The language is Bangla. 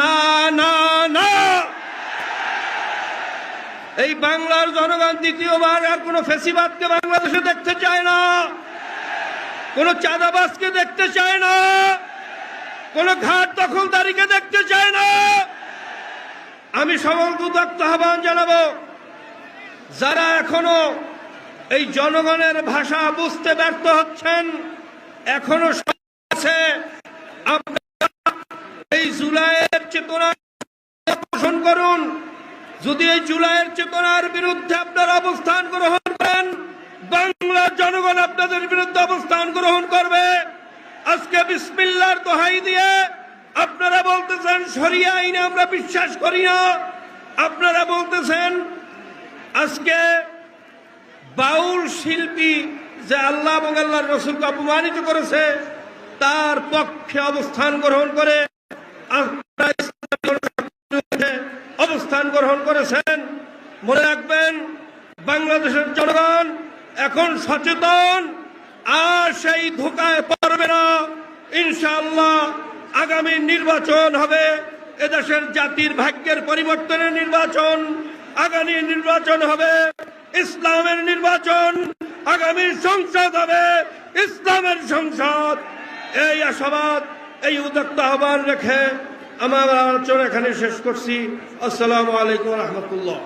না না না, এই বাংলার জনগণ দ্বিতীয়বার আর কোন ফ্যাসিবাদকে বাংলাদেশে দেখতে চায় না, কোন চাঁদাবাজকে দেখতে চায় না, কোন ঘাট দখলদারিকে দেখতে চায় না। আমি সকলকে উদাত্ত আহ্বান জানাবো, যারা এখনো এই জনগণের ভাষা বুঝতে ব্যর্থ হচ্ছেন, এখনো আছে, আপনারা এই জুলাইয়ের চেতনা পোষণ করুন। যদি এই জুলাইয়ের চেতনার বিরুদ্ধে আপনারা অবস্থান গ্রহণ করেন, বাংলার জনগণ আপনাদের বিরুদ্ধে অবস্থান গ্রহণ করবে। আজকে বিসমিল্লাহর দোহাই দিয়ে আপনারা বলতেছেন শরিয়া আইনে আমরা বিশ্বাস করি না, আপনারা বলতেছেন আজকে বাউল শিল্পী যে আল্লাহ এবং আল্লাহর রাসূলকে অপমানিত করেছে তার পক্ষে অবস্থান গ্রহণ করে অবস্থান গ্রহণ করেছেন। মনে রাখবেন, বাংলাদেশের জনগণ এখন সচেতন, আর সেই ধোঁকায় পড়বে না। ইনশাআল্লাহ আগামী নির্বাচন হবে এদেশের জাতির ভাগ্যের পরিবর্তনের নির্বাচন। আগামী নির্বাচন হবে ইসলামের নির্বাচন, আগামী সংসদ হবে ইসলামের সংসদ। এই আশাবাদ, এই উদাত্ত আহ্বান রেখে আমার আলোচনা এখানে শেষ করছি। আসসালামু আলাইকুম ওয়া রাহমাতুল্লাহ।